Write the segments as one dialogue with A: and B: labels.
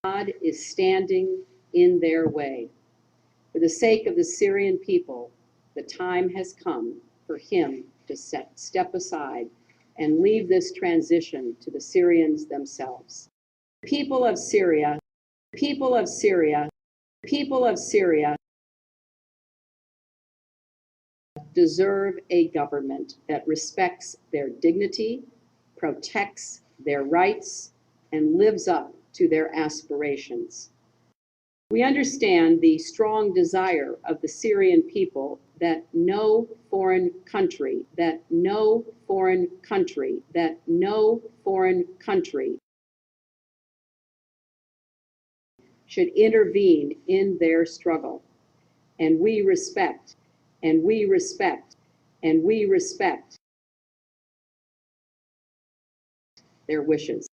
A: God is standing in their way. For the sake of the Syrian people, the time has come for him to step aside and leave this transition to the Syrians themselves. People of Syria, people of Syria, people of Syria deserve a government that respects their dignity, protects their rights, and lives up to their aspirations. We understand the strong desire of the Syrian people that no foreign country should intervene in their struggle. And we respect their wishes.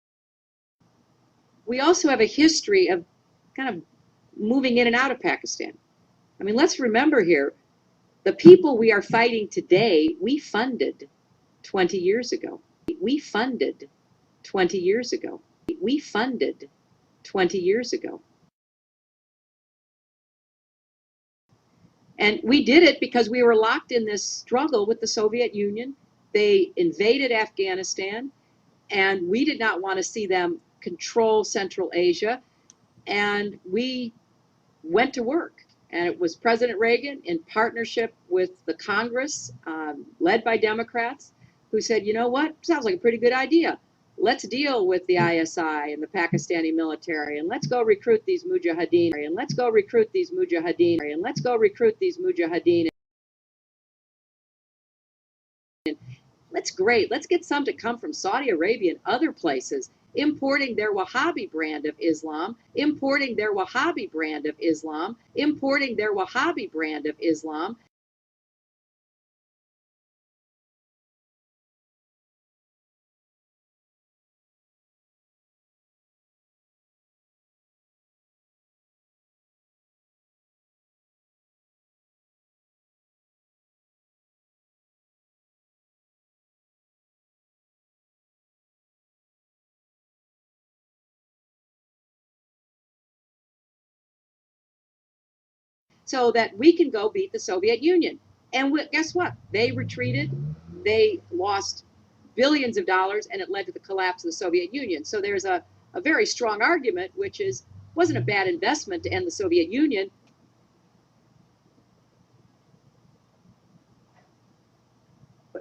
A: We also have a history of kind of moving in and out of Pakistan. I mean, let's remember here, the people we are fighting today, we funded 20 years ago. We funded 20 years ago. We funded 20 years ago. And we did it because we were locked in this struggle with the Soviet Union. They invaded Afghanistan, and we did not want to see them control Central Asia. And we went to work. And it was President Reagan, in partnership with the Congress, led by Democrats, who said, you know what, sounds like a pretty good idea. Let's deal with the ISI and the Pakistani military, and let's go recruit these Mujahideen, and let's go recruit these Mujahideen, and let's go recruit these Mujahideen. And that's great. Let's get some to come from Saudi Arabia and other places, importing their Wahhabi brand of Islam, importing their Wahhabi brand of Islam, importing their Wahhabi brand of Islam. So that we can go beat the Soviet Union. And guess what? They retreated, they lost billions of dollars, and it led to the collapse of the Soviet Union. So there's a very strong argument, which is, wasn't a bad investment to end the Soviet Union.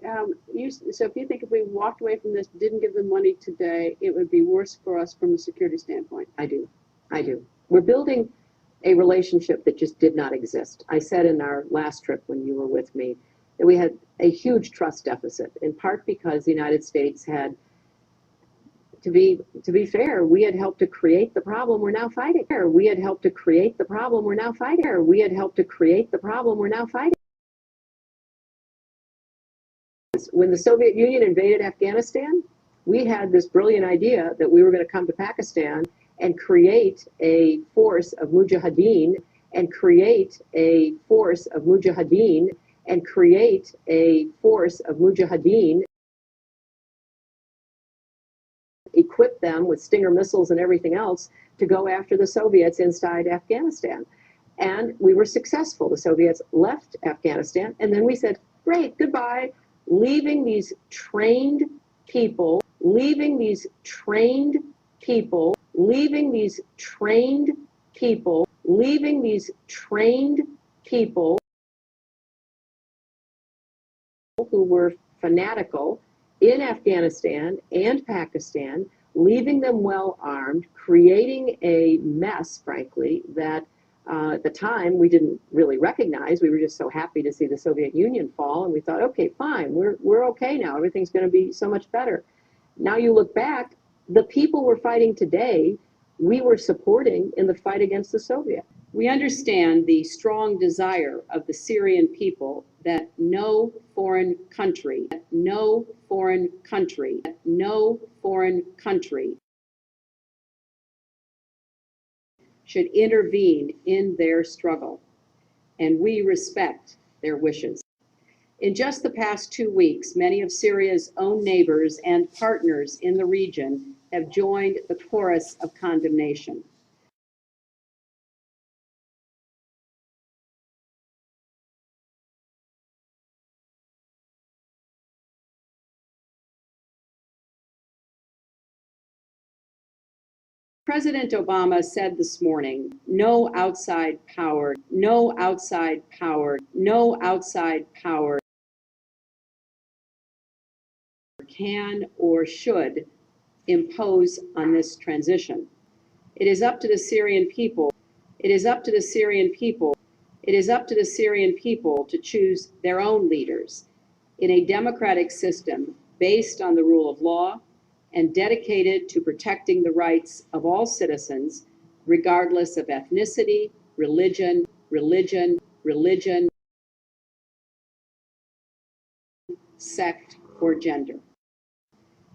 B: So if you think if we walked away from this, didn't give them money today, it would be worse for us from a security standpoint.
A: I do. We're building a relationship that just did not exist. I said in our last trip when you were with me that we had a huge trust deficit, in part because the United States had, to be fair, we had helped to create the problem we're now fighting. We had helped to create the problem we're now fighting. We had helped to create the problem we're now fighting. When the Soviet Union invaded Afghanistan, we had this brilliant idea that we were going to come to Pakistan and create a force of Mujahideen, and create a force of Mujahideen, and create a force of Mujahideen, equip them with Stinger missiles and everything else to go after the Soviets inside Afghanistan. And we were successful. The Soviets left Afghanistan, and then we said, great, goodbye, leaving these trained people, leaving these trained people who were fanatical in Afghanistan and Pakistan, leaving them well armed, creating a mess, frankly, that at the time we didn't really recognize. We were just so happy to see the Soviet Union fall, and we thought, okay, fine, we're okay now. Everything's going to be so much better. Now you look back, the people we're fighting today, we were supporting in the fight against the Soviets. We understand the strong desire of the Syrian people that no foreign country should intervene in their struggle, and we respect their wishes. In just the past 2 weeks, many of Syria's own neighbors and partners in the region have joined the chorus of condemnation.
B: President Obama said this morning, no outside power, no outside power, no outside power can or should impose on this transition. It is up to the Syrian people. It is up to the Syrian people. It is up to the Syrian people to choose their own leaders in a democratic system based on the rule of law and dedicated to protecting the rights of all citizens, regardless of ethnicity, religion, sect, or gender.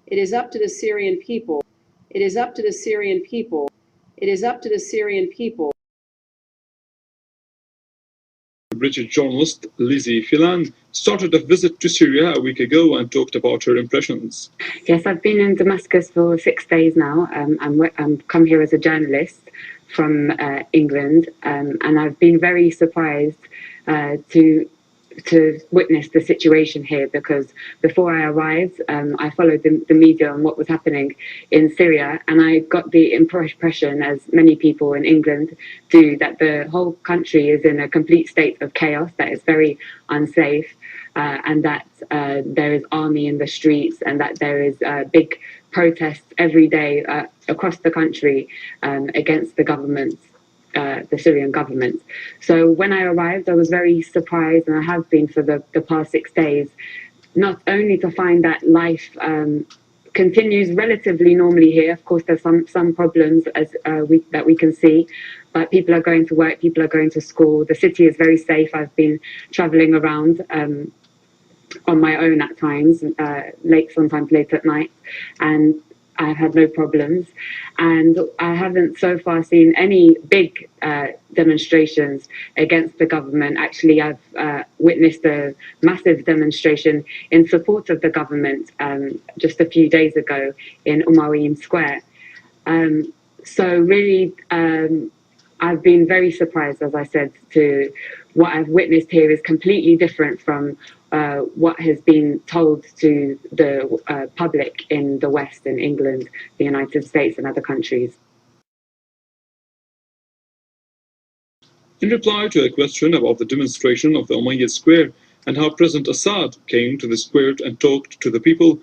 B: It is up to the Syrian people. It is up to the Syrian people. It is up to the Syrian people.
C: British journalist Lizzie Phelan started a visit to Syria a week ago and talked about her impressions.
D: Yes, I've been in Damascus for 6 days now. I'm come here as a journalist from England, and I've been very surprised to witness the situation here, because before I arrived, I followed the media on what was happening in Syria, and I got the impression, as many people in England do, that the whole country is in a complete state of chaos, that it's very unsafe, and that there is army in the streets, and that there is big protests every day across the country against the government. The Syrian government. So when I arrived, I was very surprised, and I have been for the past 6 days, not only to find that life continues relatively normally here. Of course, there's some problems that we can see, but people are going to work, people are going to school. The city is very safe. I've been traveling around on my own at times, sometimes late at night, and I've had no problems, and I haven't so far seen any big demonstrations against the government. Actually, I've witnessed a massive demonstration in support of the government just a few days ago in Umayyin Square. So really, I've been very surprised, as I said, to what I've witnessed here is completely different from what has been told to the public in the West, in England, the United States, and other countries.
C: In reply to a question about the demonstration of the Umayyad Square and how President Assad came to the square and talked to the people,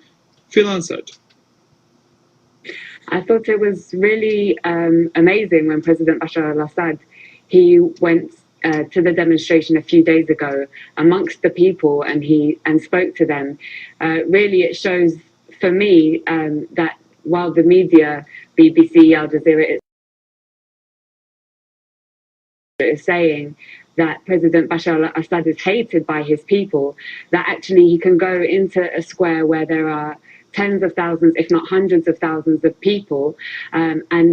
C: Phelan said,
D: I thought it was really amazing when President Bashar al-Assad, he went to the demonstration a few days ago amongst the people, and spoke to them. Really, it shows for me that while the media, BBC, Al Jazeera, is saying that President Bashar al-Assad is hated by his people, that actually he can go into a square where there are tens of thousands, if not hundreds of thousands of people, and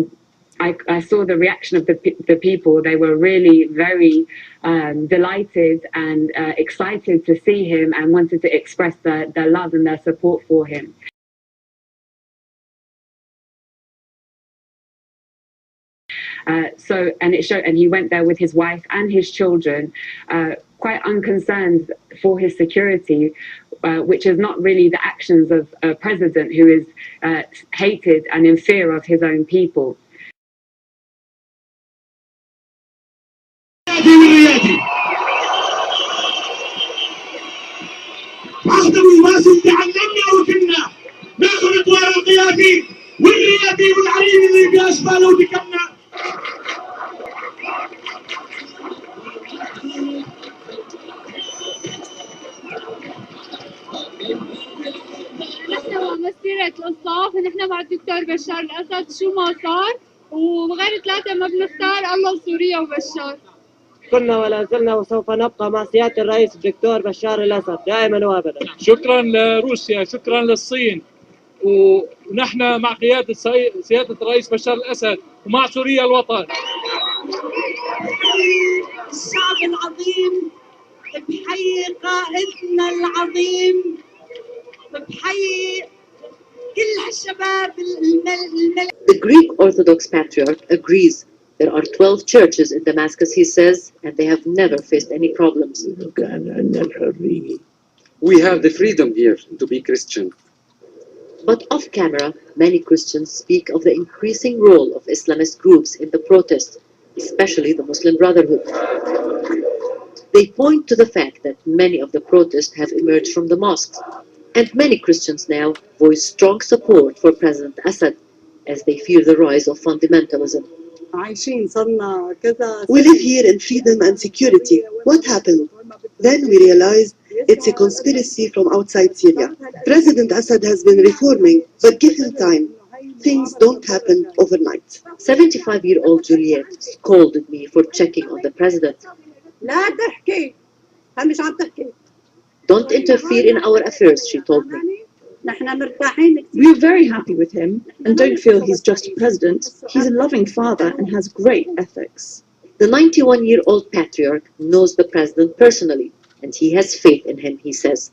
D: I saw the reaction of the people. They were really very delighted and excited to see him, and wanted to express their love and their support for him. And he went there with his wife and his children, quite unconcerned for his security, which is not really the actions of a president who is hated and in fear of his own people.
E: نحن مسيرة الإنصاف، ونحن مع الدكتور بشار الأسد شو ما صار، وغير ثلاثة ما بنختار الله وسوريا وبشار.
F: كنا ولا زلنا وسوف نبقى مع سيادة الرئيس الدكتور بشار الأسد دائما وابدا.
G: شكرا لروسيا، شكرا للصين، ونحن مع قيادة سيادة الرئيس بشار الأسد ومع سوريا الوطن.
H: الشعب العظيم بحيي قائدنا العظيم، بحيي كل هالشباب
I: The Greek Orthodox Patriarch agrees there are 12 churches in Damascus, he says, and they have never faced any problems.
J: We have the freedom here to be Christian.
I: But off camera, many Christians speak of the increasing role of Islamist groups in the protests, especially the Muslim Brotherhood. They point to the fact that many of the protests have emerged from the mosques, and many Christians now voice strong support for President Assad as they fear the rise of fundamentalism.
J: We live here in freedom and security. What happened? Then we realized it's a conspiracy from outside Syria. President Assad has been reforming, but give him time. Things don't happen overnight.
I: 75-year-old Juliet scolded me for checking on the president. Don't interfere in our affairs, she told me.
K: We're very happy with him and don't feel he's just a president. He's a loving father and has great ethics.
I: The 91-year-old patriarch knows the president personally, and he has faith in him, he says.